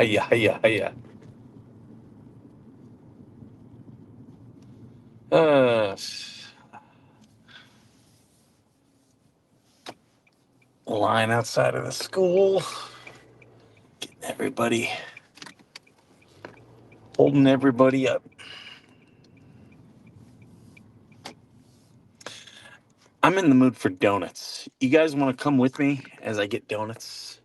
Hiya, hiya, hiya. Uh, Line outside of the school, getting everybody, holding everybody up. I'm in the mood for donuts. You guys want to come with me as I get donuts?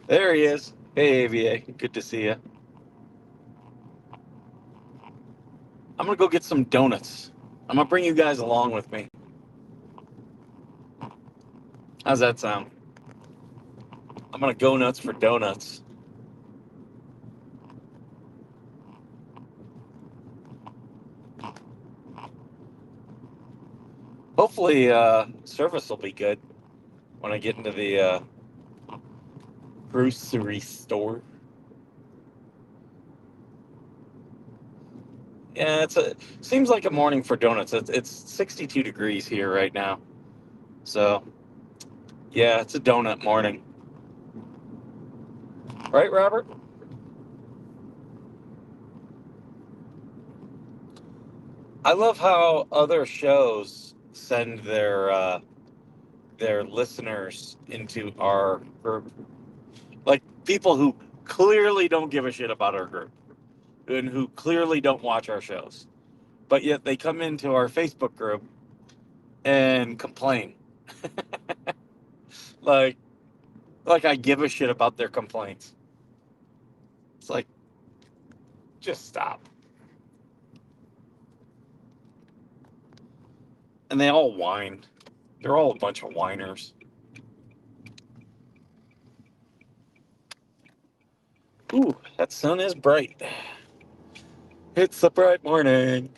There he is. Hey, AVA. Good to see you. I'm going to go get some donuts. I'm going to bring you guys along with me. How's that sound? I'm going to go nuts for donuts. Hopefully, service will be good when I get into the grocery store. Yeah, seems like a morning for donuts. It's 62 degrees here right now. So, yeah, it's a donut morning. Right, Robert? I love how other shows send their listeners into our group. Like people who clearly don't give a shit about our group and who clearly don't watch our shows. But yet they come into our Facebook group and complain. like like I give a shit about their complaints. It's like, just stop. And they all whine. They're all a bunch of whiners. Ooh, that sun is bright. It's a bright morning.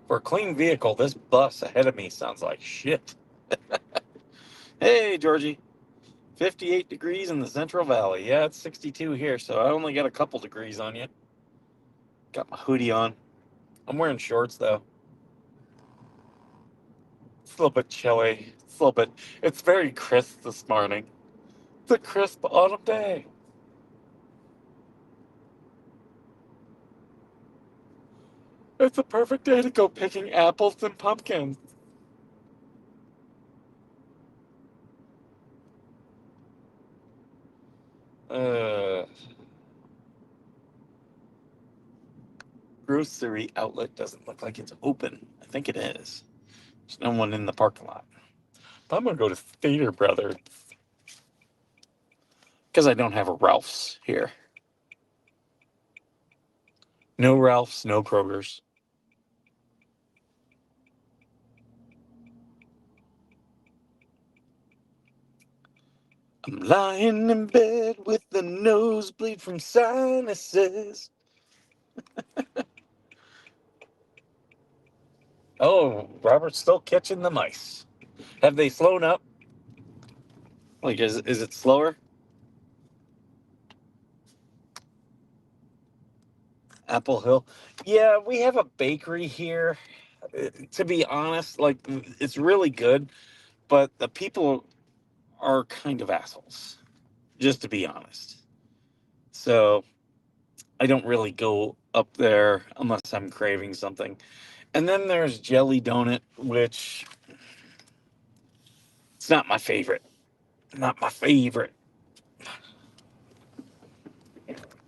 For a clean vehicle, this bus ahead of me sounds like shit. Hey, Georgie. 58 degrees in the Central Valley. Yeah, it's 62 here, so I only got a couple degrees on you. Got my hoodie on. I'm wearing shorts, though. It's a little bit chilly. It's very crisp this morning. It's a crisp autumn day. It's a perfect day to go picking apples and pumpkins. Uh, Grocery outlet doesn't look like it's open. I think it is. There's no one in the parking lot. But I'm going to go to Stater Brothers because I don't have a Ralph's here. No Ralph's, no Kroger's. I'm lying in bed with the nosebleed from sinuses. Oh, Robert's still catching the mice. Have they slowed up? Like, is it slower? Apple Hill. Yeah, we have a bakery here. To be honest, like it's really good, but the people are kind of assholes. Just to be honest. So I don't really go up there unless I'm craving something. And then there's Jelly Donut, which it's not my favorite. Not my favorite.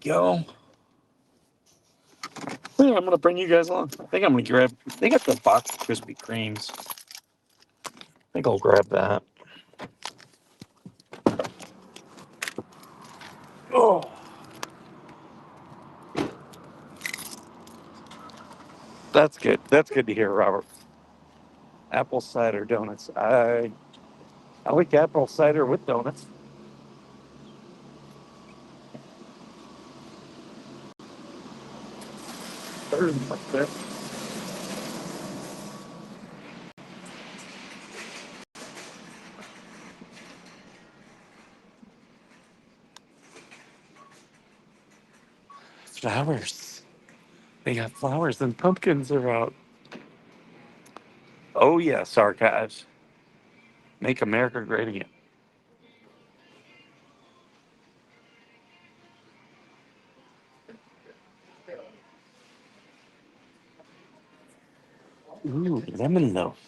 Go. Yeah, I'm gonna bring you guys along. I think I'm gonna grab. They got the box of Krispy Kremes. I think I'll grab that. Oh, that's good. That's good to hear, Robert. Apple cider donuts. I like apple cider with donuts. flowers. They got flowers and pumpkins are out. Oh yes, archives. Make America great again. Ooh, lemon loaf.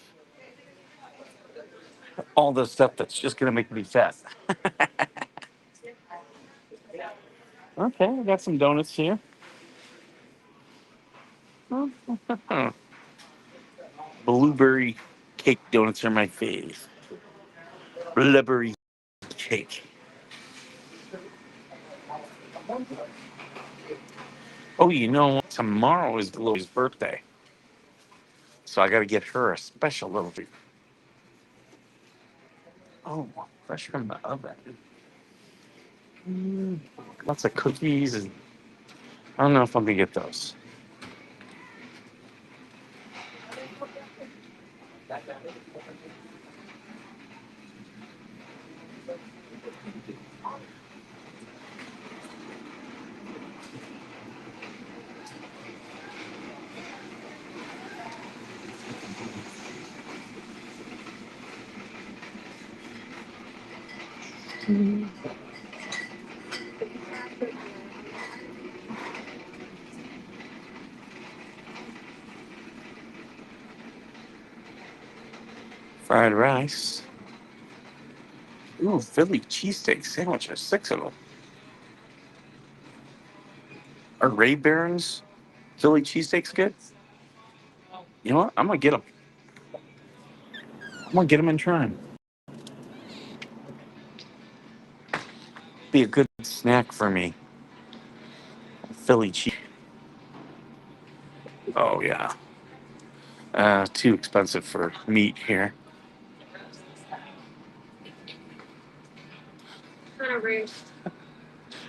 All the stuff that's just gonna make me fat. Okay, I got some donuts here. Huh. Blueberry cake donuts are my fave. Blueberry cake. Oh, you know what? Tomorrow is Chloe's birthday, so I got to get her a special little treat. Oh, fresh from the oven. Mm, lots of cookies, and I don't know if I'm gonna get those. Fried rice. Ooh, Philly cheesesteak sandwiches, 6 of them. Are Ray Barron's Philly cheesesteaks good? You know what? I'm gonna get them. I'm gonna get them and try them. Be a good snack for me. Philly cheese. Oh yeah. Too expensive for meat here.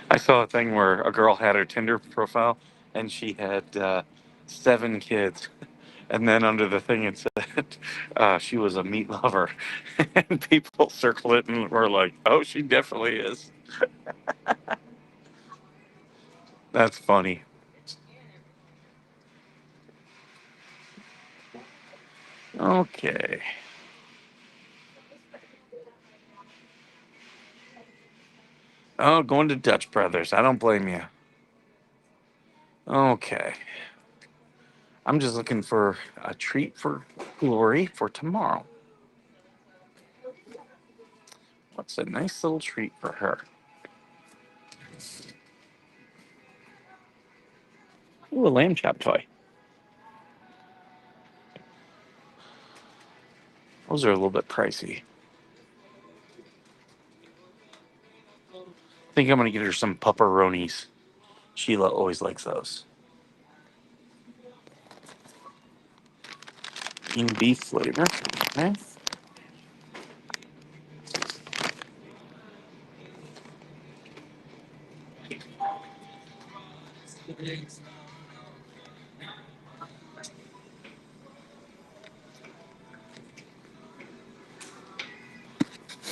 I saw a thing where a girl had her Tinder profile and she had 7 kids. And then under the thing it said she was a meat lover. And people circled it and were like, oh, she definitely is. That's funny. Okay. Oh, going to Dutch Brothers. I don't blame you. Okay. I'm just looking for a treat for Glory for tomorrow. What's a nice little treat for her? Ooh, a lamb chop toy. Those are a little bit pricey. I think I'm going to get her some pepperonis. Sheila always likes those. Bean beef flavor. Okay.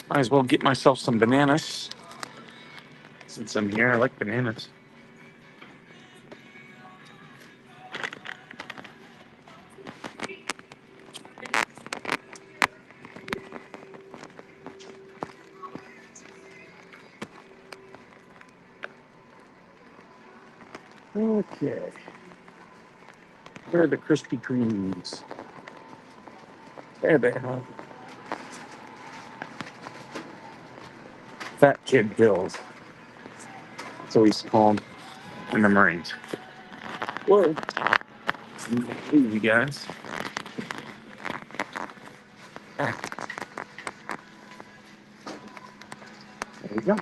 Might as well get myself some bananas. Since I'm here, I like bananas. Okay. Where are the Krispy Kremes? There they are. Fat Kid Bills. That's what he's called in the Marines. Whoa. Hey, you guys. Ah, there we go.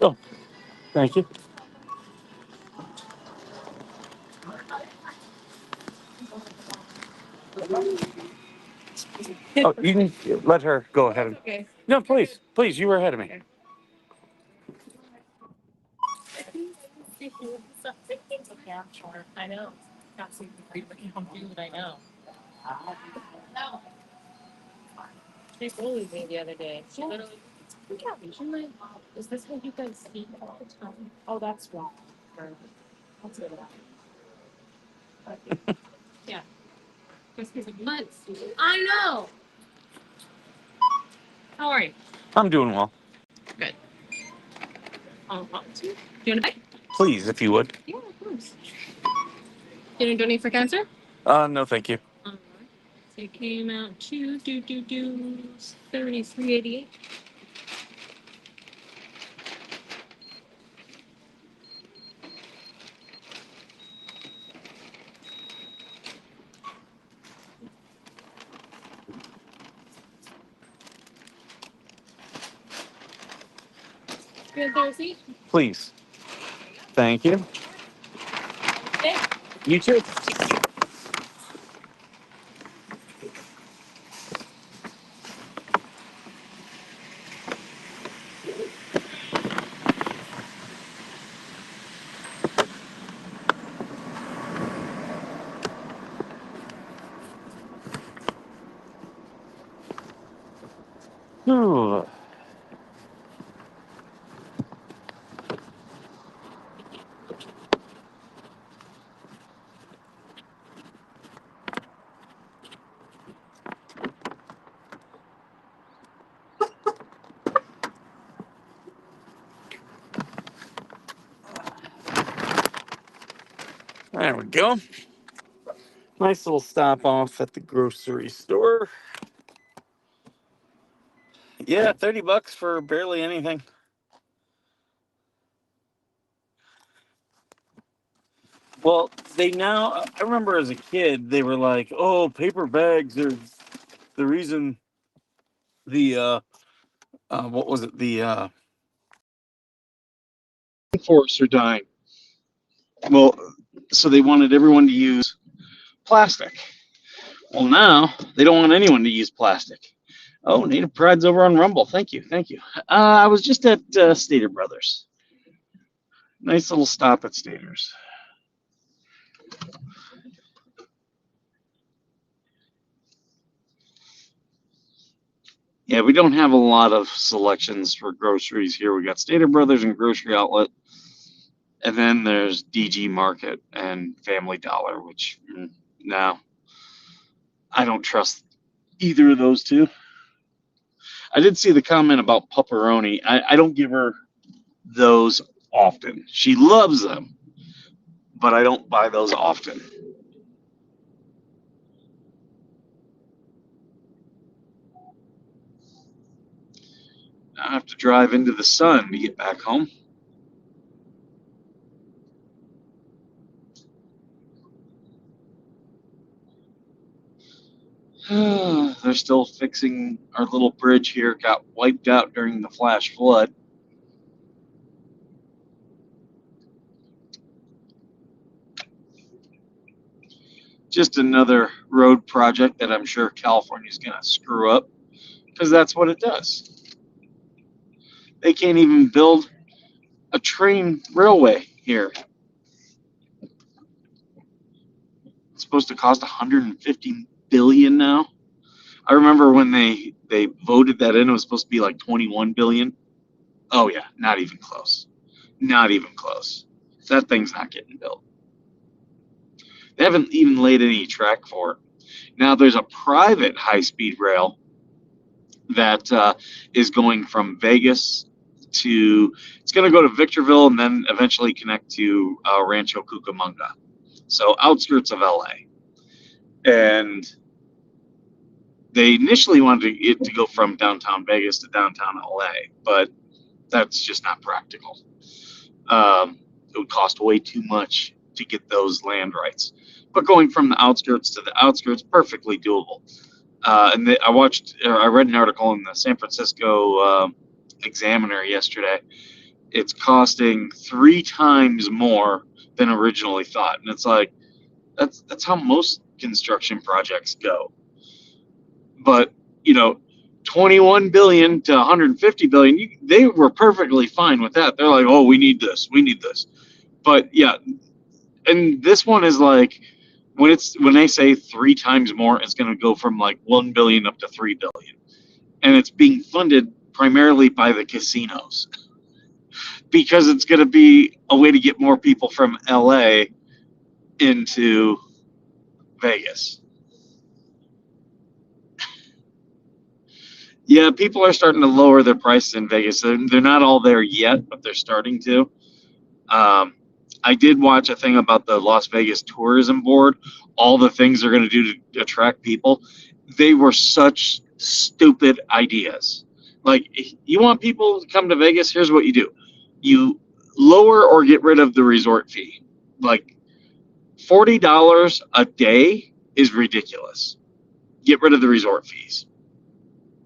Oh, thank you. Oh, you can let her go ahead. Okay. No, please, please, you were ahead of me. Yeah, I'm sure. I know. Got some great food, I know. She bullied me the other day. She literally, yeah, she like, is this how you guys speak all the time? Oh, that's wrong. That's good. Yeah. Just because of months. I know. How are you? I'm doing well. Good. Do you want to buy? Please, if you would. Yeah, of course. You gonna donate for cancer? No, thank you. Alright. So it came out to 33.88. Good Thursday. Please. Thank you. Okay. You too. Ooh. There we go. Nice little stop off at the grocery store. Yeah, $30 for barely anything. Well, they now, I remember as a kid, they were like, oh, paper bags are the reason the, what was it? The forests are dying. Well, so they wanted everyone to use plastic. Well, now they don't want anyone to use plastic. Oh, Native Pride's over on Rumble. Thank you. Thank you. I was just at Stater Brothers. Nice little stop at Stater's. Yeah, we don't have a lot of selections for groceries here. We got Stater Brothers and Grocery Outlet, and then there's DG Market and Family Dollar, which no, I don't trust either of those two. I did see the comment about pepperoni. I don't give her those often. She loves them, but I don't buy those often. I have to drive into the sun to get back home. They're still fixing our little bridge here. Got wiped out during the flash flood. Just another road project that I'm sure California's going to screw up because that's what it does. They can't even build a train railway here. It's supposed to cost 150 billion now. I remember when they voted that in, it was supposed to be like 21 billion. Oh yeah, not even close. Not even close. That thing's not getting built. They haven't even laid any track for it. Now there's a private high-speed rail that is going from Vegas to. It's going to go to Victorville and then eventually connect to Rancho Cucamonga, so outskirts of LA. And they initially wanted it to go from downtown Vegas to downtown LA, but that's just not practical. It would cost way too much to get those land rights. But going from the outskirts to the outskirts, perfectly doable. I read an article in the San Francisco Examiner yesterday. It's costing 3 times more than originally thought, and it's like that's how most construction projects go. But, you know, 21 billion to 150 billion, they were perfectly fine with that. They're like, oh, we need this, we need this. But yeah, and this one is like, when they say 3 times more, it's going to go from like 1 billion up to 3 billion, and it's being funded primarily by the casinos because it's going to be a way to get more people from LA into Vegas. Yeah, people are starting to lower their prices in Vegas. They're not all there yet, but they're starting to. Um, I did watch a thing about the Las Vegas Tourism Board, all the things they're going to do to attract people. They were such stupid ideas. Like, you want people to come to Vegas? Here's what you do: you lower or get rid of the resort fee. Like, $40 a day is ridiculous. Get rid of the resort fees.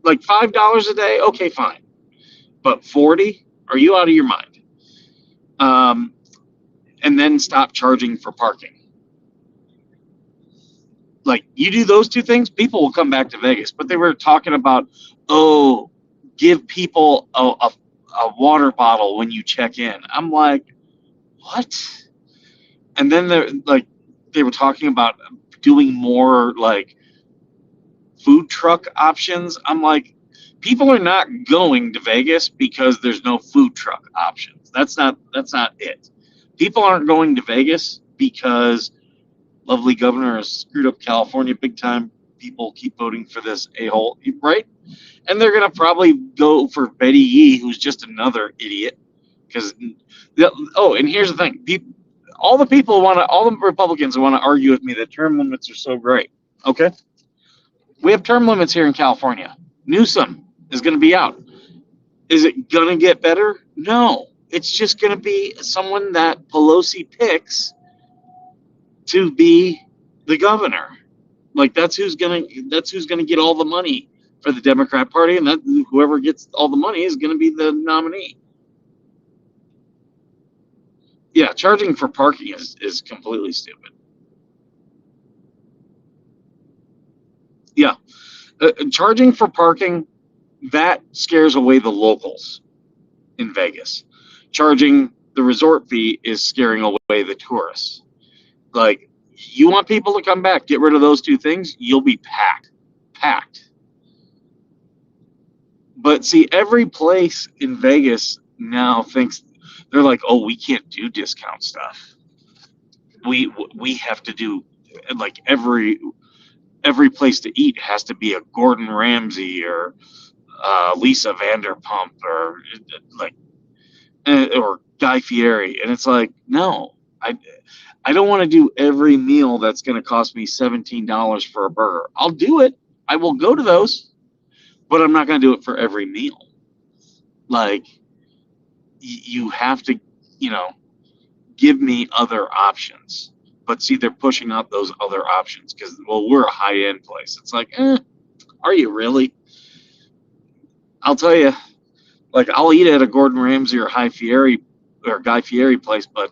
Like $5 a day, okay, fine. But 40? Are you out of your mind? Um, and then stop charging for parking. Like, you do those two things, people will come back to Vegas. But they were talking about, oh, give people a water bottle when you check in. I'm like, what? And then they were talking about doing more like food truck options. I'm like, people are not going to Vegas because there's no food truck options. That's not it. People aren't going to Vegas because lovely governor has screwed up California big time. People keep voting for this a-hole, right? And they're gonna probably go for Betty Yee, who's just another idiot. Because and here's the thing: all the Republicans want to argue with me that term limits are so great. Okay, we have term limits here in California. Newsom is going to be out. Is it going to get better? No. It's just going to be someone that Pelosi picks to be the governor. Like, that's who's gonna get all the money for the Democrat Party, and that whoever gets all the money is going to be the nominee. Yeah, charging for parking is completely stupid. Yeah, charging for parking, that scares away the locals in Vegas. Charging the resort fee is scaring away the tourists. Like, you want people to come back, get rid of those two things, you'll be packed. Packed. But see, every place in Vegas now thinks, they're like, oh, we can't do discount stuff. We have to do, like, every place to eat has to be a Gordon Ramsay or Lisa Vanderpump or like or Guy Fieri, and it's like, no, I don't want to do every meal that's going to cost me $17 for a burger. I'll do it. I will go to those, but I'm not going to do it for every meal. Like, you have to, you know, give me other options. But see, they're pushing out those other options because, well, we're a high end place. It's like, are you really? I'll tell you, like, I'll eat at a Gordon Ramsay or Guy Fieri place, but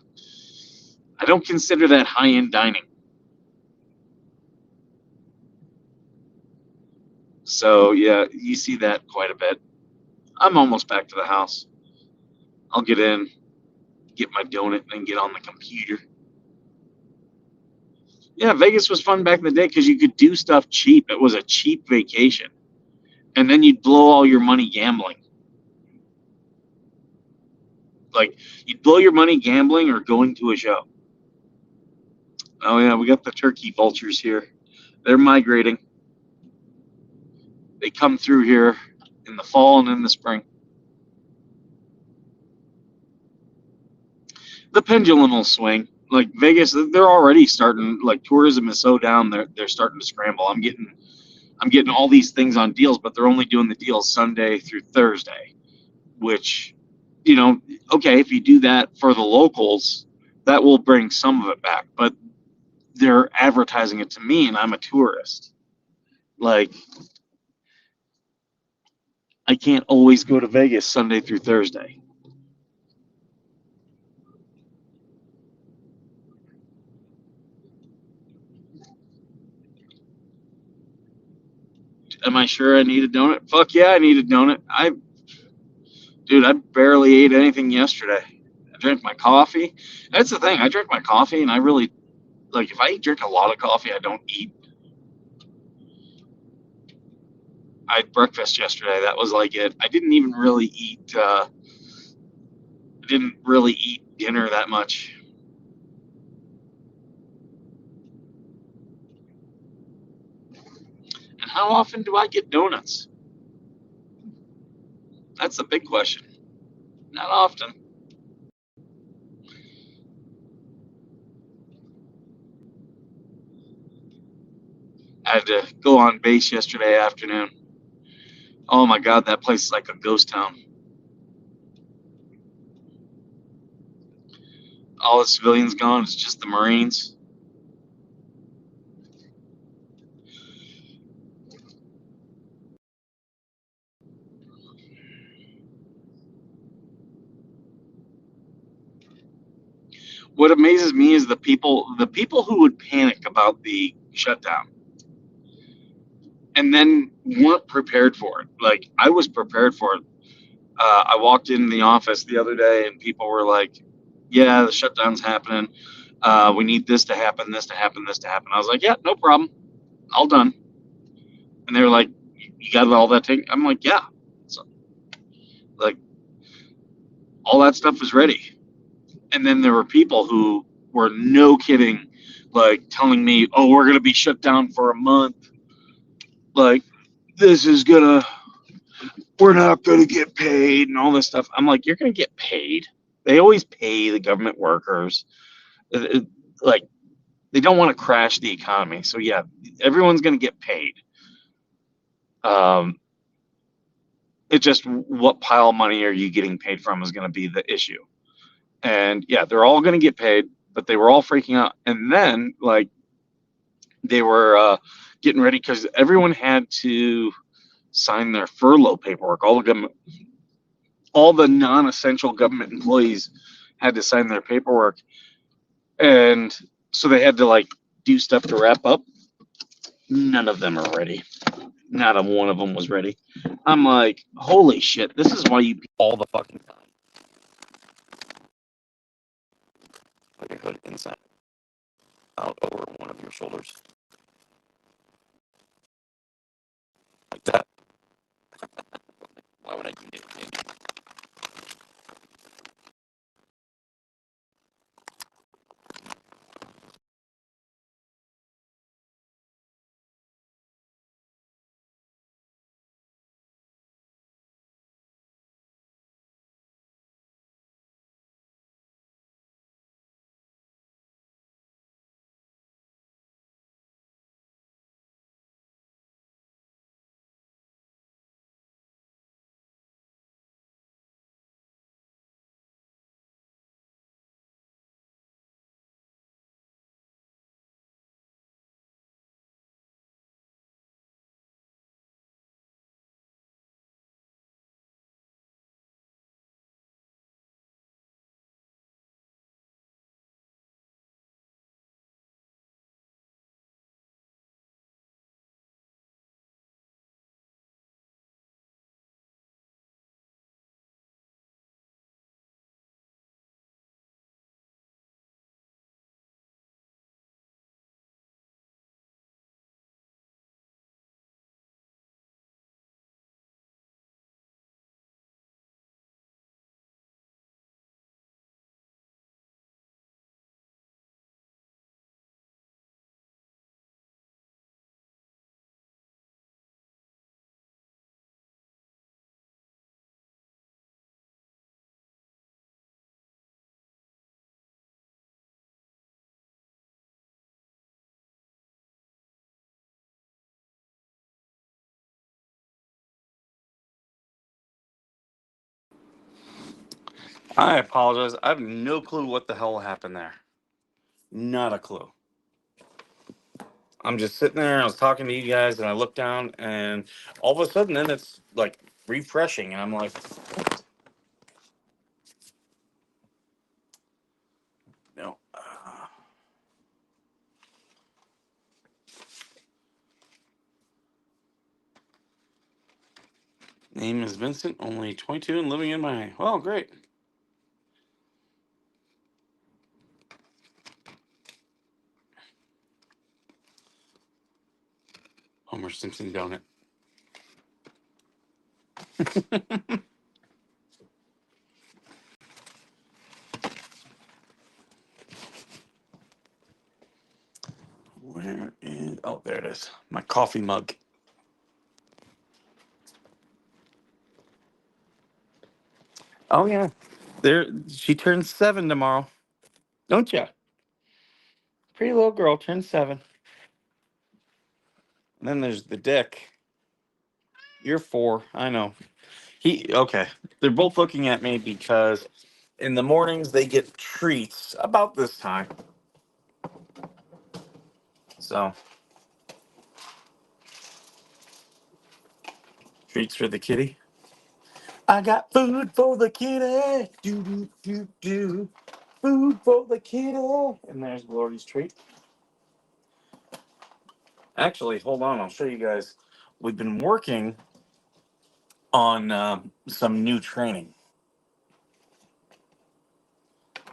I don't consider that high end dining. So yeah, you see that quite a bit. I'm almost back to the house. I'll get in, get my donut, and then get on the computer. Yeah, Vegas was fun back in the day because you could do stuff cheap. It was a cheap vacation. And then you'd blow all your money gambling. Like, you'd blow your money gambling or going to a show. Oh yeah, we got the turkey vultures here. They're migrating. They come through here in the fall and in the spring. The pendulum will swing. Like, Vegas, they're already starting. Like, tourism is so down, they're starting to scramble. I'm getting all these things on deals, but they're only doing the deals Sunday through Thursday, which, okay, if you do that for the locals, that will bring some of it back. But they're advertising it to me, and I'm a tourist. Like, I can't always go to Vegas Sunday through Thursday. Am I sure I need a donut? Fuck yeah, I need a donut. Dude, I barely ate anything yesterday. I drank my coffee. That's the thing. I drink my coffee, and I really like if I drink a lot of coffee, I don't eat. I had breakfast yesterday. That was like it. I didn't even really eat. I didn't really eat dinner that much. And how often do I get donuts? That's the big question. Not often. I had to go on base yesterday afternoon. Oh my God, that place is like a ghost town. All the civilians gone. It's just the Marines. What amazes me is the people who would panic about the shutdown and then weren't prepared for it. Like I was prepared for it. I walked in the office the other day and people were like, "Yeah, the shutdown's happening. We need this to happen, this to happen, this to happen." I was like, "Yeah, no problem. All done." And they were like, "You got all that taken?" I'm like, "Yeah." So, like all that stuff is ready. And then there were people who were no kidding, like telling me, "Oh, we're gonna be shut down for a month. Like this is gonna, we're not gonna get paid and all this stuff." I'm like, "You're gonna get paid. They always pay the government workers. Like they don't want to crash the economy. So yeah, everyone's gonna get paid. Um, it's just what pile of money are you getting paid from is gonna be the issue." And yeah, they're all gonna get paid, but they were all freaking out. And then like they were getting ready because everyone had to sign their furlough paperwork. All the non-essential government employees had to sign their paperwork, and so they had to like do stuff to wrap up. None of them are ready. Not a one of them was ready. I'm like, holy shit! This is why you all the fucking time. Like a hood inside out over one of your shoulders, like that. Why would I need it? I apologize. I have no clue what the hell happened there. Not a clue. I'm just sitting there. I was talking to you guys, and I look down, and all of a sudden, then it's like refreshing, and I'm like, no. Name is Vincent, only 22 and living in Miami. Well, great. Homer Simpson donut. Where is? Oh, there it is. My coffee mug. Oh yeah, there. She turns 7 tomorrow. Don't ya? Pretty little girl turns 7. And then there's the Dick. You're 4. I know. He okay. They're both looking at me because in the mornings they get treats about this time. So treats for the kitty. I got food for the kitty. Do do do do. Food for the kitty. And there's Glory's treat. Actually, hold on. I'll show you guys. We've been working on some new training.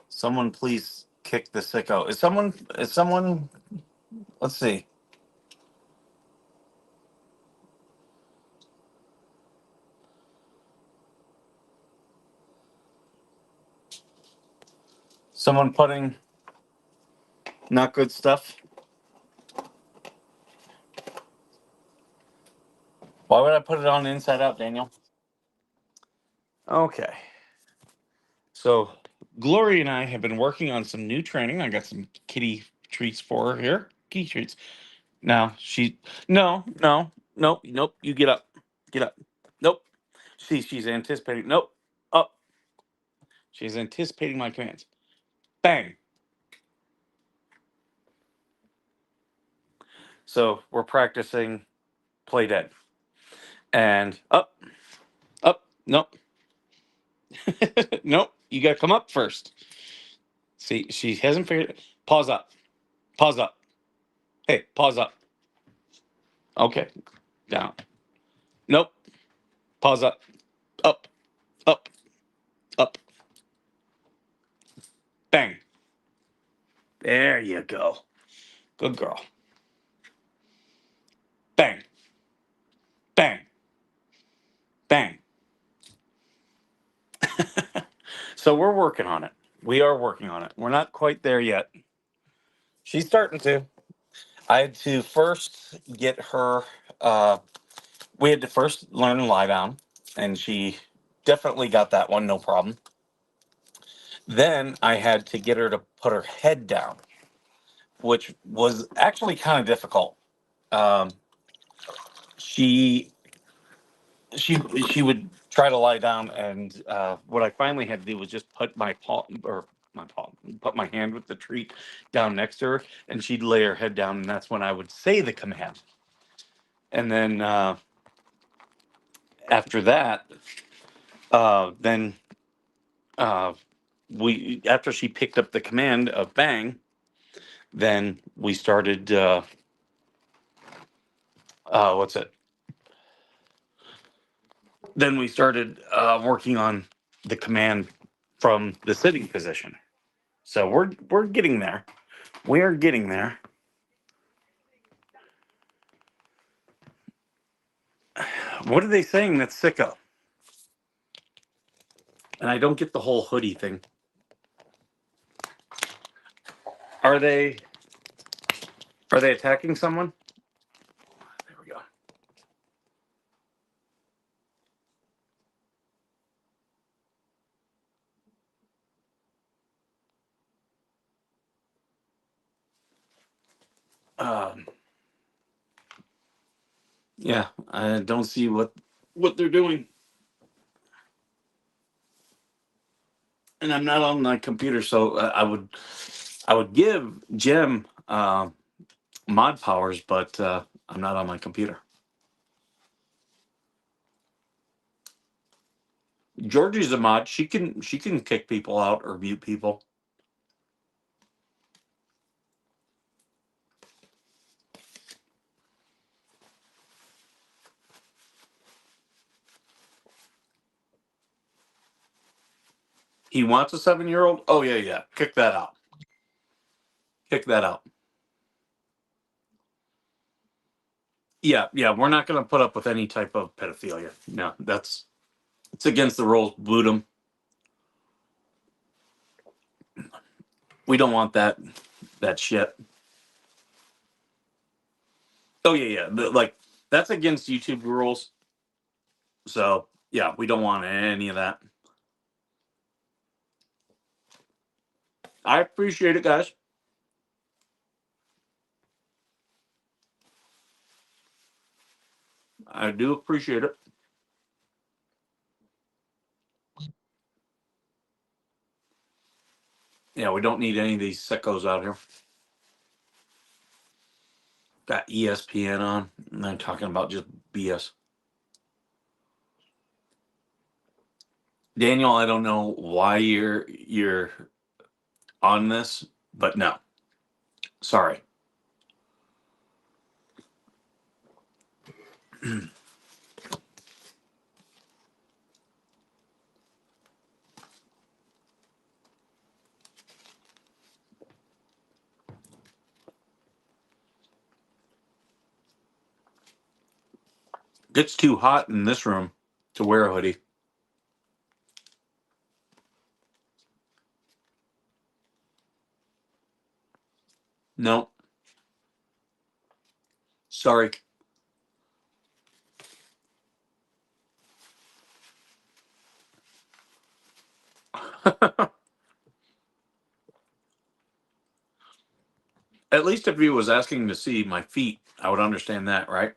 Someone please kick the sicko. Is someone? Is someone? Let's see. Someone putting not good stuff. Why would I put it on inside out, Daniel? Okay. So Glory and I have been working on some new training. I got some kitty treats for her here. Kitty treats. Now she nope. You get up. Get up. Nope. She's anticipating. Nope. Up. She's anticipating my commands. Bang. So we're practicing play dead. And up. Nope. Nope. You gotta come up first. See, she hasn't figured it. Pause up. Pause up. Hey, pause up. Okay. Down. Nope. Pause up. Up. Up. Up. Bang. There you go. Good girl. Bang. Bang. Bang. So we're working on it. We are working on it. We're not quite there yet. She's starting to. I had to first get her. We had to first learn to lie down, and she definitely got that one, no problem. Then I had to get her to put her head down, which was actually kind of difficult. Um, she she she would try to lie down, and what I finally had to do was just put my paw, put my hand with the treat down next to her, and she'd lay her head down, and that's when I would say the command. And then after that, then uh, we after she picked up the command of bang, then we started. What's it? Then we started working on the command from the sitting position. So we're getting there. We are getting there. What are they saying that's sicko? And I don't get the whole hoodie thing. Are they attacking someone? There we go. Um, yeah, I don't see what they're doing, and I'm not on my computer, so I would give Jim mod powers, but I'm not on my computer. Georgie's a mod. She can kick people out or mute people. He wants a 7-year-old? Oh, yeah. Kick that out. Kick that out. Yeah. We're not going to put up with any type of pedophilia. No, it's against the rules. Boot him. We don't want that shit. Oh, yeah. Like, that's against YouTube rules. So, yeah, we don't want any of that. I appreciate it, guys. I do appreciate it. Yeah, we don't need any of these sickos out here. Got ESPN on, and they're talking about just BS. Daniel, I don't know why you're on this, but no. Sorry. It's too hot in this room to wear a hoodie. No. Sorry. At least if he was asking to see my feet, I would understand that, right?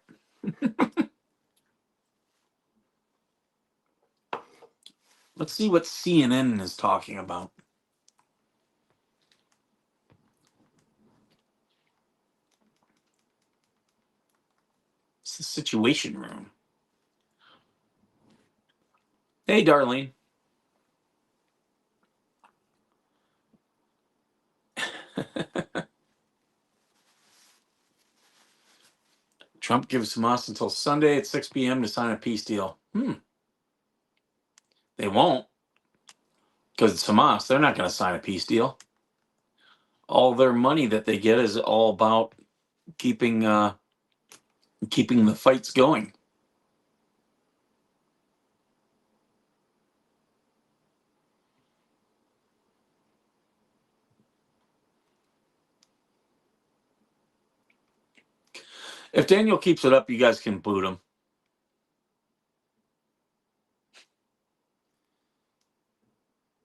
Let's see what CNN is talking about. It's the Situation Room. Hey, Darlene. Trump gives Hamas until Sunday at 6 p.m. to sign a peace deal. They won't, because it's Hamas. They're not going to sign a peace deal. All their money that they get is all about keeping the fights going. If Daniel keeps it up, you guys can boot him.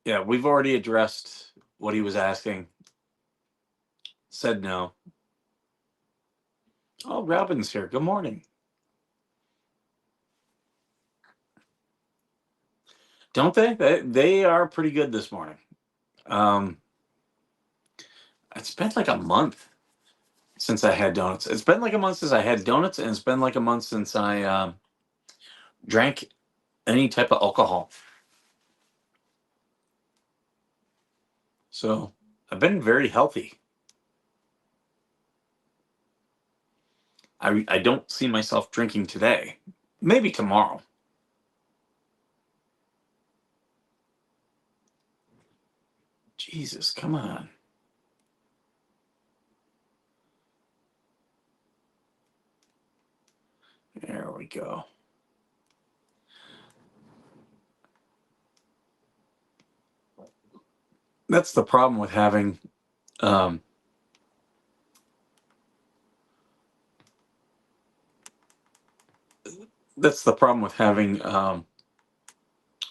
Yeah, we've already addressed what he was asking. Said no. Oh, Robin's here. Good morning. Don't they? They are pretty good this morning. It's been like a month since I had donuts. It's been like a month since I had donuts, and it's been like a month since I drank any type of alcohol. So I've been very healthy. I don't see myself drinking today. Maybe tomorrow. Jesus, come on. There we go. That's the problem with having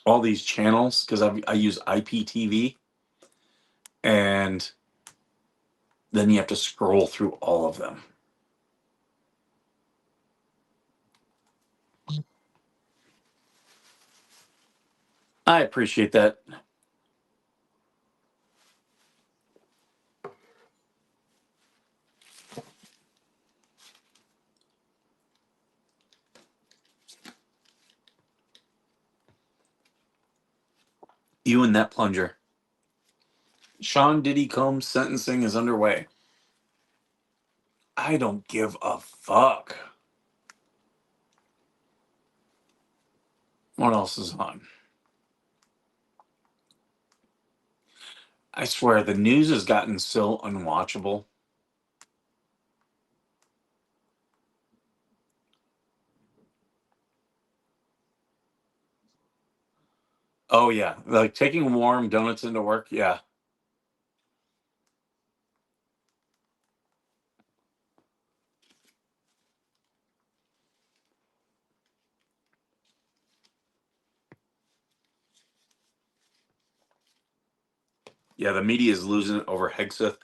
all these channels, because I use IPTV, and then you have to scroll through all of them. I appreciate that. You and that plunger. Sean Diddy Combs' sentencing is underway. I don't give a fuck. What else is on? I swear the news has gotten so unwatchable. Oh yeah, like taking warm donuts into work. Yeah, yeah. The media is losing it over Hegseth.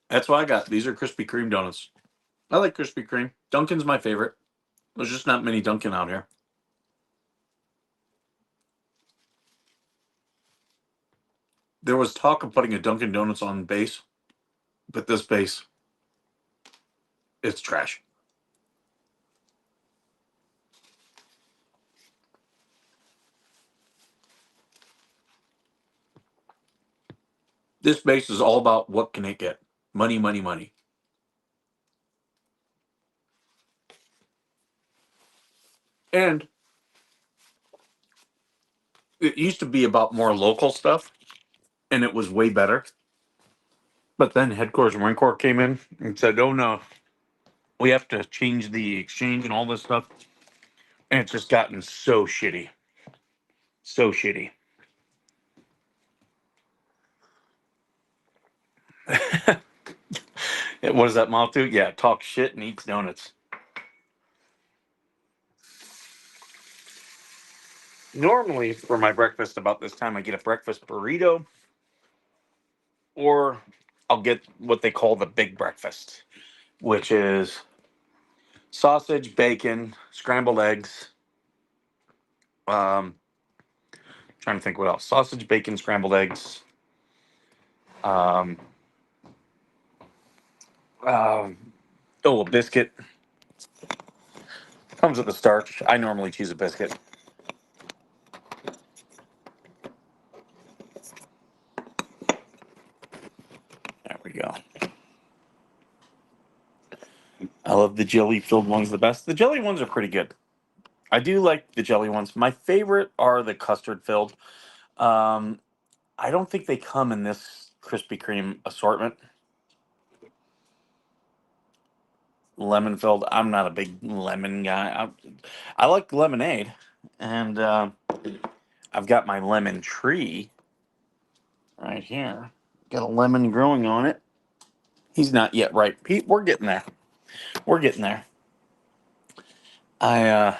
That's what I got. These are Krispy Kreme donuts. I like Krispy Kreme. Dunkin's my favorite. There's just not many Dunkin' out here. There was talk of putting a Dunkin' Donuts on base, but this base, it's trash. This base is all about what can it get? Money, money, money. And it used to be about more local stuff, and it was way better. But then headquarters Marine Corps came in and said, "Oh no, we have to change the exchange and all this stuff." And it's just gotten so shitty, so shitty. What does that mouth do? Yeah, talk shit and eats donuts. Normally, for my breakfast, about this time, I get a breakfast burrito, or I'll get what they call the big breakfast, which is sausage, bacon, scrambled eggs. Trying to think what else: sausage, bacon, scrambled eggs. Um, um, oh, a biscuit comes with the starch. I normally choose a biscuit. There we go. I love the jelly filled ones the best. The jelly ones are pretty good. I do like the jelly ones. My favorite are the custard filled. Um, I don't think they come in this Krispy Kreme assortment. Lemon filled. I'm not a big lemon guy. I like lemonade, and I've got my lemon tree right here. Got a lemon growing on it. He's not yet ripe. We're getting there. We're getting there. I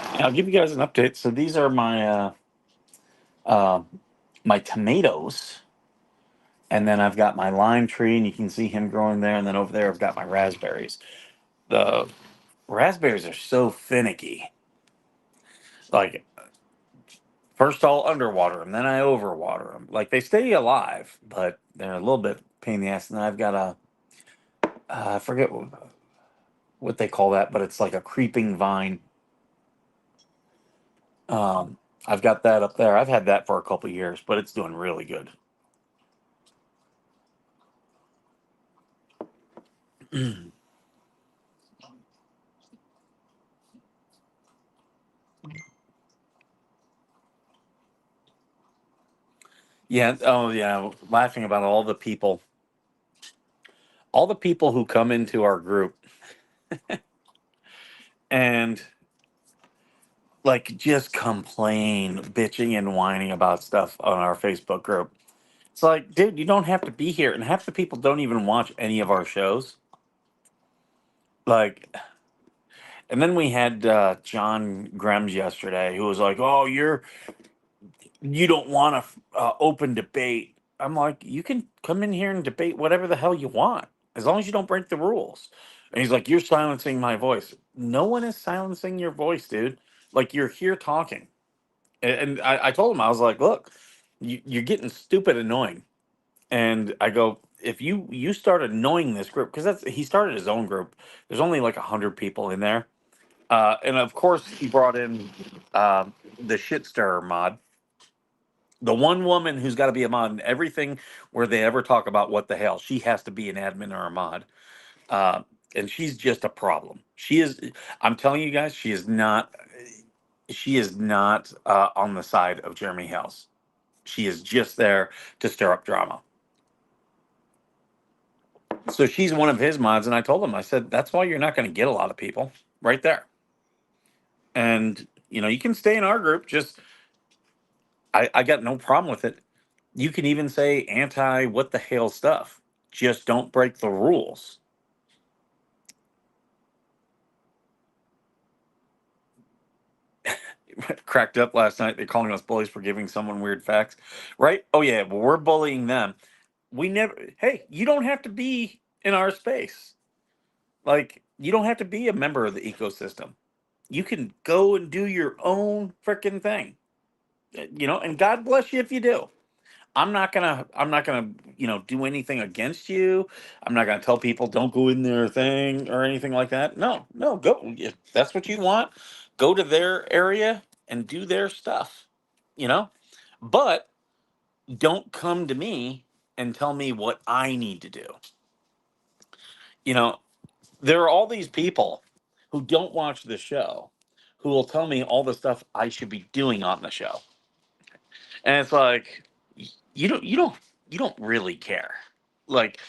I'll give you guys an update. So these are uh, my tomatoes, and then I've got my lime tree, and you can see him growing there. And then over there, I've got my raspberries. The raspberries are so finicky. Like first I'll underwater them, then I overwater them. Like they stay alive, but they're a little bit pain in the ass. And then I've got I forget what they call that, but it's like a creeping vine. Um, I've got that up there. I've had that for a couple of years, but it's doing really good. Yeah. Oh, yeah. Laughing about all the people who come into our group and like just complain, bitching and whining about stuff on our Facebook group. It's like, dude, you don't have to be here, and half the people don't even watch any of our shows. Like, and then we had John Grems yesterday, who was like, "Oh, you don't want to open debate." I'm like, you can come in here and debate whatever the hell you want, as long as you don't break the rules. And he's like, "You're silencing my voice." No one is silencing your voice, dude. Like you're here talking. And I told him, I was like, "Look, you're getting stupid annoying." And I go, if you start annoying this group, because that's he started his own group. There's only like 100 people in there, and of course he brought in the shit stirrer mod, the one woman who's got to be a mod in everything where they ever talk about what the hell. She has to be an admin or a mod. Uh, and she's just a problem. She is. I'm telling you guys, she is not. She is not on the side of Jeremy Hells. She is just there to stir up drama. So she's one of his mods, and I told him, I said, that's why you're not going to get a lot of people right there. And you can stay in our group. Just I got no problem with it. You can even say anti what the hell stuff. Just don't break the rules. Cracked up last night. They're calling us bullies for giving someone weird facts, right? Oh yeah, well we're bullying them. We never. Hey, you don't have to be in our space. Like you don't have to be a member of the ecosystem. You can go and do your own freaking thing. And God bless you if you do. I'm not gonna do anything against you. I'm not gonna tell people don't go in their thing or anything like that. No, no, go if that's what you want, go to their area and do their stuff, you know? But don't come to me and tell me what I need to do. You know, there are all these people who don't watch the show who will tell me all the stuff I should be doing on the show. And it's like you don't really care. Like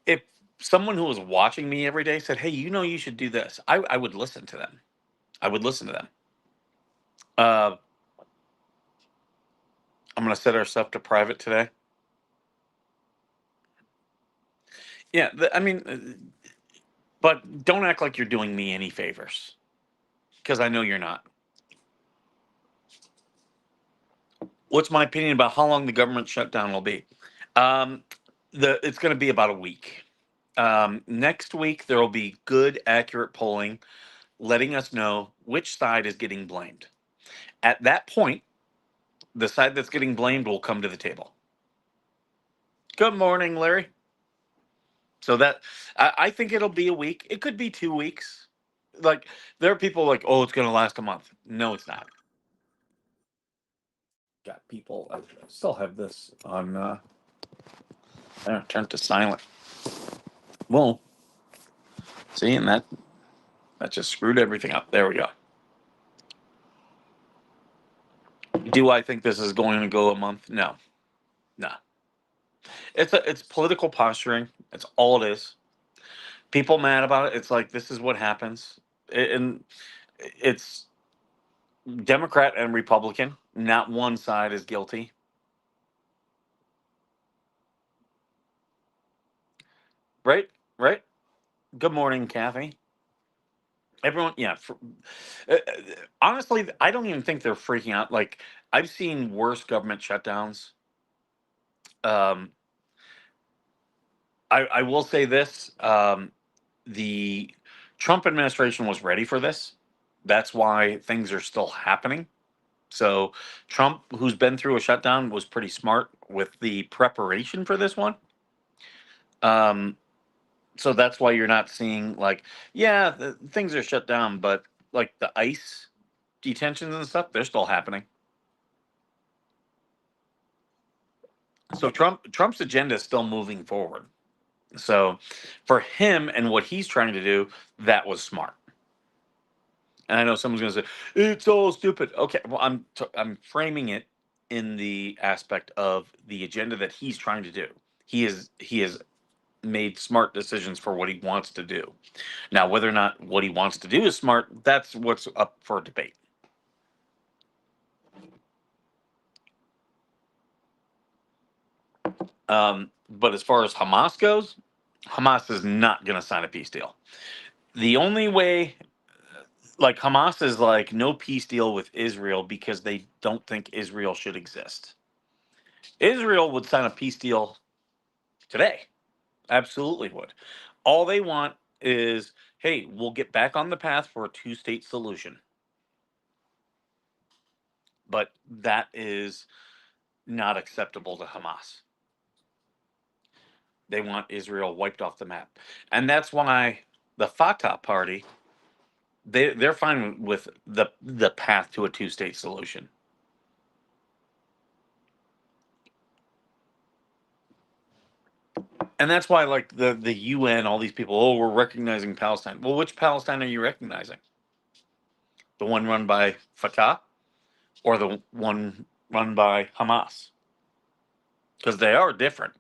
if someone who was watching me every day said, "Hey, you should do this," I would listen to them. I would listen to them. Uh, I'm gonna set our stuff to private today. Yeah, I mean, but don't act like you're doing me any favors because I know you're not. What's my opinion about how long the government shutdown will be? Um, it's going to be about a week. Next week there will be good, accurate polling letting us know which side is getting blamed. At that point, the side that's getting blamed will come to the table. Good morning, Larry. So that I think it'll be a week. It could be 2 weeks. Like there are people like, oh, it's going to last a month. No, it's not. Got people. I still have this on. There, turn to silent. Well, see, and that just screwed everything up. There we go. Do I think this is going to go a month? No, no. It's political posturing. It's all it is. People mad about it. It's like this is what happens, and it's Democrat and Republican. Not one side is guilty. Right, right. Good morning, Kathy. Everyone, yeah. Honestly, I don't even think they're freaking out. Like I've seen worse government shutdowns. Um, I will say this: the Trump administration was ready for this. That's why things are still happening. So Trump, who's been through a shutdown, was pretty smart with the preparation for this one. Um, so that's why you're not seeing like, yeah, things are shut down, but like the ICE detentions and stuff, they're still happening. So Trump's agenda is still moving forward. So for him and what he's trying to do, that was smart. And I know someone's going to say it's all stupid. Okay, well I'm framing it in the aspect of the agenda that he's trying to do. He has made smart decisions for what he wants to do. Now, whether or not what he wants to do is smart, that's what's up for debate. But as far as Hamas goes, Hamas is not going to sign a peace deal. The only way, like Hamas is like no peace deal with Israel because they don't think Israel should exist. Israel would sign a peace deal today. Absolutely would. All they want is, hey, we'll get back on the path for a two-state solution. But that is not acceptable to Hamas. They want Israel wiped off the map. And that's why the Fatah party, they're fine with the path to a two-state solution. And that's why, like the UN, all these people, oh, we're recognizing Palestine. Well, which Palestine are you recognizing? The one run by Fatah or the one run by Hamas? Because they are different.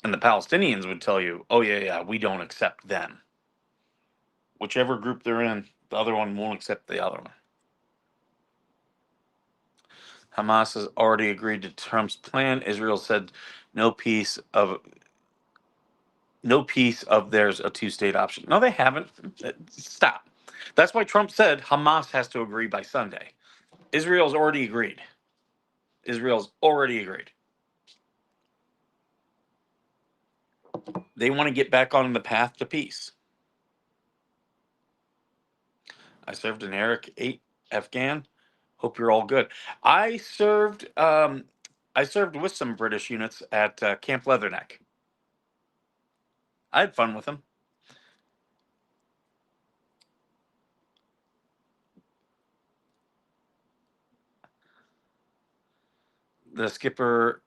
And the Palestinians would tell you, oh, yeah, yeah, we don't accept them. Whichever group they're in, the other one won't accept the other one. Hamas has already agreed to Trump's plan. Israel said no piece of theirs a two-state option. No, they haven't. Stop. That's why Trump said Hamas has to agree by Sunday. Israel's already agreed. Israel's already agreed. They want to get back on the path to peace. I served in Eric 8 Afghan. Hope you're all good. I served with some British units at Camp Leatherneck. I had fun with them. The skipper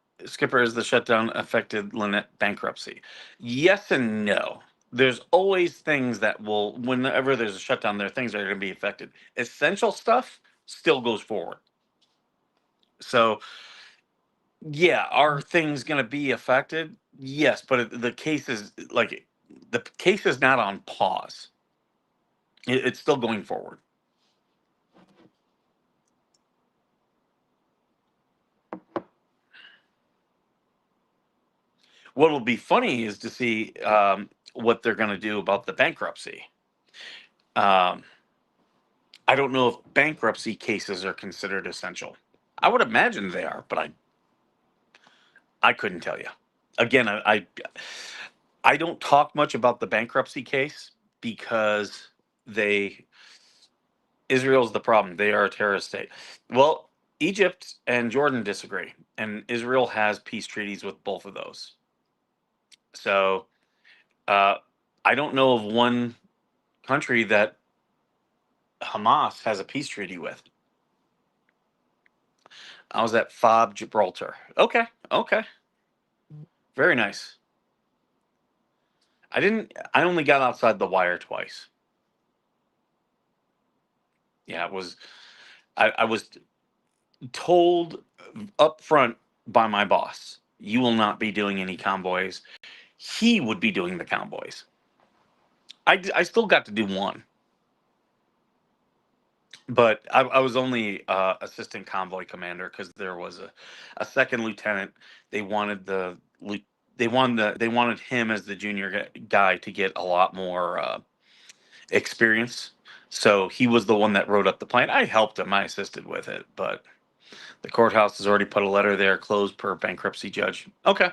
is the shutdown affected Lynette bankruptcy. Yes and no. There's always things that will, whenever there's a shutdown, there are things that are going to be affected. Essential stuff still goes forward. So, yeah, are things going to be affected? Yes, but the case is like the case is not on pause. It's still going forward. What'll be funny is to see what they're going to do about the bankruptcy. Um, I don't know if bankruptcy cases are considered essential. I would imagine they are, but I couldn't tell you. Again, I don't talk much about the bankruptcy case because they Israel's the problem. They are a terrorist state. Well, Egypt and Jordan disagree, and Israel has peace treaties with both of those. So uh, I don't know of one country that Hamas has a peace treaty with. I was at FOB Gibraltar. Okay, okay, very nice. I didn't. I only got outside the wire twice. Yeah, it was. I was told up front by my boss, "You will not be doing any convoys." He would be doing the convoys. I still got to do one, but I was only assistant convoy commander because there was a second lieutenant. They wanted they wanted him as the junior guy to get a lot more experience. So he was the one that wrote up the plan. I helped him. I assisted with it, but the courthouse has already put a letter there, closed per bankruptcy judge. Okay.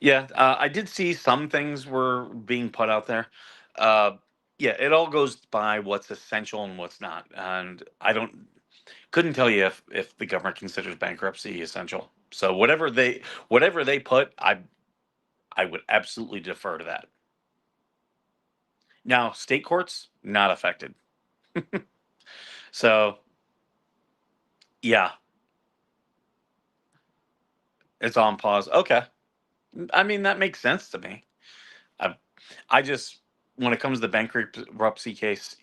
Yeah, I did see some things were being put out there. Uh, yeah, it all goes by what's essential and what's not, and I don't couldn't tell you if the government considers bankruptcy essential. So whatever they put, I would absolutely defer to that. Now, state courts not affected. So yeah, it's on pause. Okay, I mean that makes sense to me. I I just when it comes to the bankruptcy case,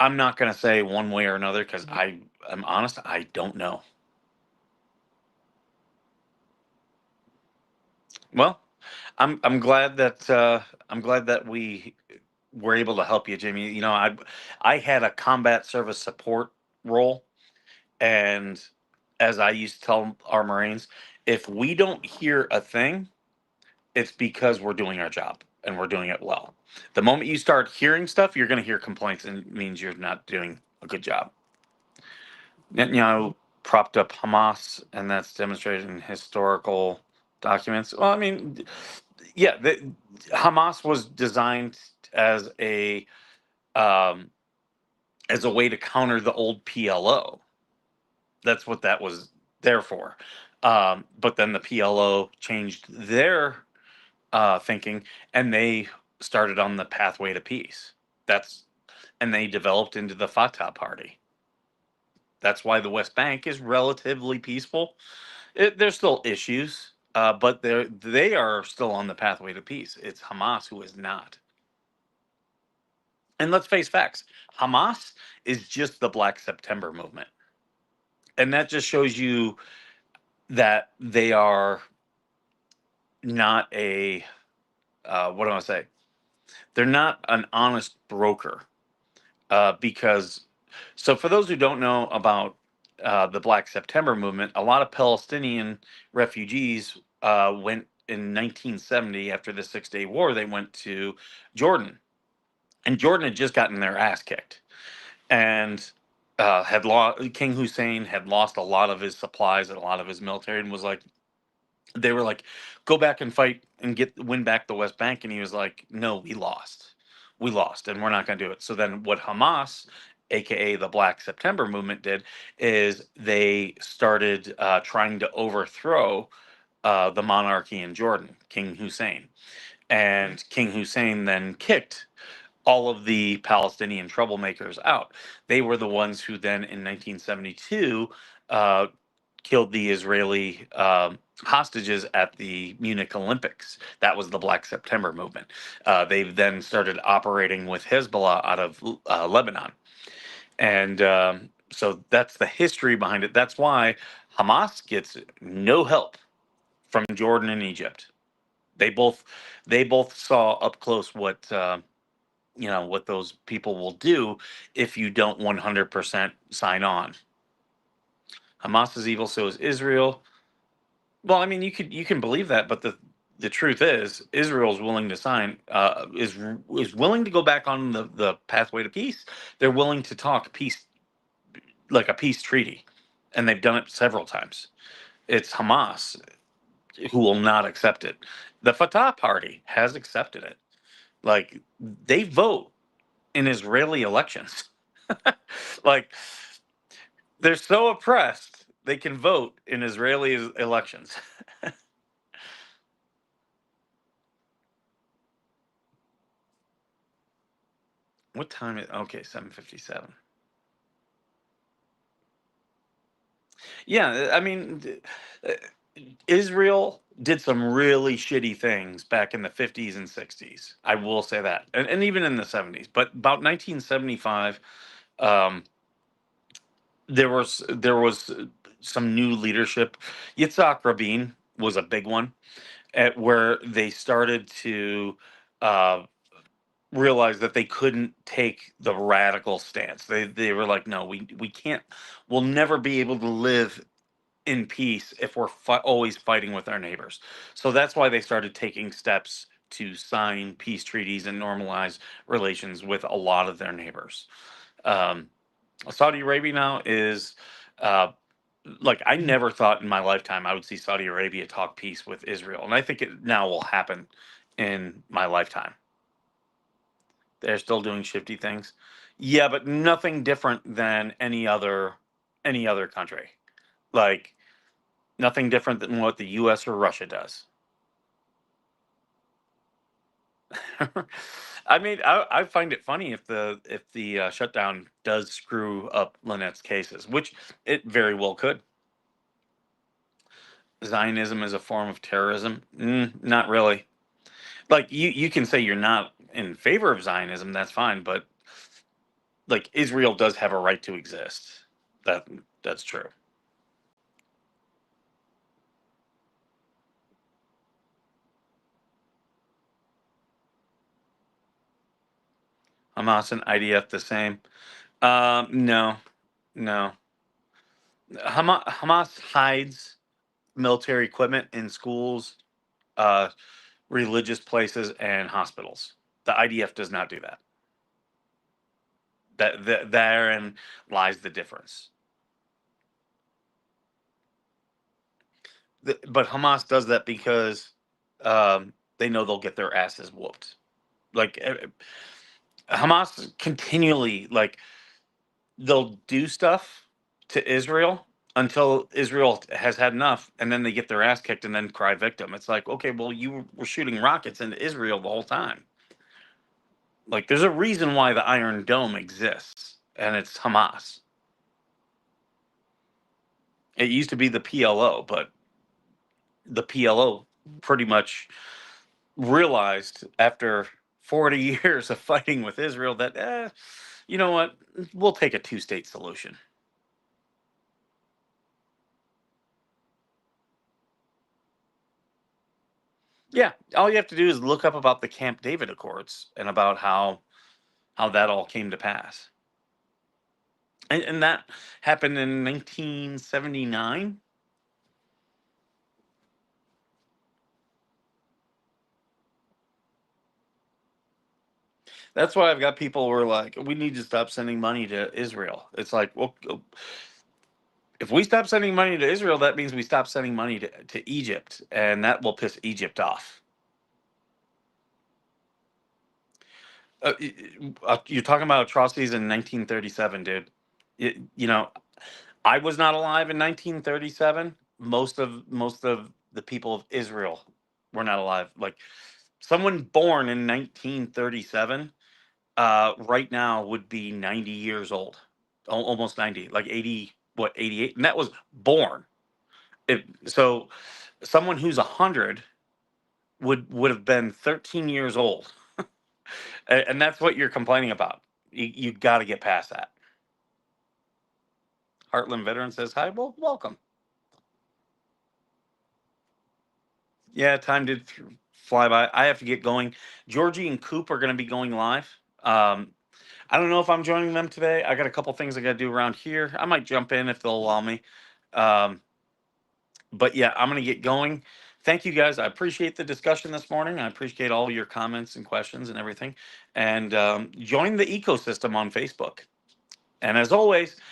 I'm not going to say one way or another because I'm honest. I don't know. Well, I'm glad that we were able to help you, Jimmy. You know, I had a combat service support role, and as I used to tell our Marines, if we don't hear a thing, it's because we're doing our job and we're doing it well. The moment you start hearing stuff, you're going to hear complaints, and it means you're not doing a good job. Netanyahu propped up Hamas, and that's demonstrated in historical documents. Well, I mean, yeah, Hamas was designed as a um, way to counter the old PLO. That's what that was there for. But then the PLO changed their thinking, and they started on the pathway to peace. That's and they developed into the Fatah party. That's why the West Bank is relatively peaceful. There's still issues, But they are still on the pathway to peace. It's Hamas who is not. And let's face facts: Hamas is just the Black September movement, and that just shows you that they are not a what do I say? They're not an honest broker. Because so for those who don't know about the Black September movement, a lot of Palestinian refugees went in 1970 after the Six-Day War. They went to Jordan, and Jordan had just gotten their ass kicked, and had lost. King Hussein had lost a lot of his supplies and a lot of his military, and was like, they were like, go back and fight and win back the West Bank. And he was like, no, we lost, and we're not going to do it. So then what Hamas, aka the Black September movement, did is they started trying to overthrow the monarchy in Jordan, King Hussein. And King Hussein then kicked all of the Palestinian troublemakers out. They were the ones who then in 1972 uh, killed the Israeli hostages at the Munich Olympics. That was the Black September movement. They then started operating with Hezbollah out of Lebanon. And so that's the history behind it. That's why Hamas gets no help from Jordan and Egypt. They both they both saw up close what what those people will do if you don't 100% sign on. Hamas is evil, so is Israel. Well, I mean, you can believe that, but the truth is, Israel is willing to sign, is willing to go back on the pathway to peace. They're willing to talk peace, like a peace treaty, and they've done it several times. It's Hamas who will not accept it. The Fatah party has accepted it. Like, they vote in Israeli elections. Like, they're so oppressed they can vote in Israeli elections. What time is okay? 7:57. Yeah, I mean, uh, Israel did some really shitty things back in the 50s and 60s. I will say that, and even in the 70s. But about 1975, um, there was some new leadership. Yitzhak Rabin was a big one, at where they started to uh, realize that they couldn't take the radical stance. They were like, no, we can't. We'll never be able to live in peace if we're always fighting with our neighbors. So that's why they started taking steps to sign peace treaties and normalize relations with a lot of their neighbors. Um, Saudi Arabia now is uh, like, I never thought in my lifetime I would see Saudi Arabia talk peace with Israel, and I think it now will happen in my lifetime. They're still doing shifty things, yeah, but nothing different than any other country. Like, nothing different than what the U.S. or Russia does. I mean, I find it funny if the shutdown does screw up Lynette's cases, which it very well could. Zionism is a form of terrorism? Not really. Like, you can say you're not in favor of Zionism, that's fine, but like, Israel does have a right to exist. That that's true. Hamas and IDF the same? No, no. Hamas hides military equipment in schools, uh, religious places, and hospitals. The IDF does not do that. Therein lies the difference. But Hamas does that because they know they'll get their asses whooped. Like, Hamas continually, like, they'll do stuff to Israel until Israel has had enough, and then they get their ass kicked and then cry victim. It's like, okay, well, you were shooting rockets into Israel the whole time. Like, there's a reason why the Iron Dome exists, and it's Hamas. It used to be the PLO, but the PLO pretty much realized after 40 years of fighting with Israel that, you know what, we'll take a two-state solution. Yeah, all you have to do is look up about the Camp David Accords and about how that all came to pass. And that happened in 1979. That's why I've got people who are like, we need to stop sending money to Israel. It's like, well, if we stop sending money to Israel, that means we stop sending money to Egypt, and that will piss Egypt off. You're talking about atrocities in 1937, dude. You know, I was not alive in 1937. Most of the people of Israel were not alive. Like someone born in 1937, right now would be 90 years old, almost 90, like 80, what 88, and that was born. So someone who's 100 would have been 13 years old, and that's what you're complaining about. You got to get past that. Heartland Veteran says hi. Well, welcome. Yeah, time did fly by. I have to get going. Georgie and Coop are going to be going live. I don't know if I'm joining them today. I got a couple things I got to do around here. I might jump in if they'll allow me. But yeah, I'm going to get going. Thank you guys. I appreciate the discussion this morning. I appreciate all your comments and questions and everything. And join the ecosystem on Facebook. And as always,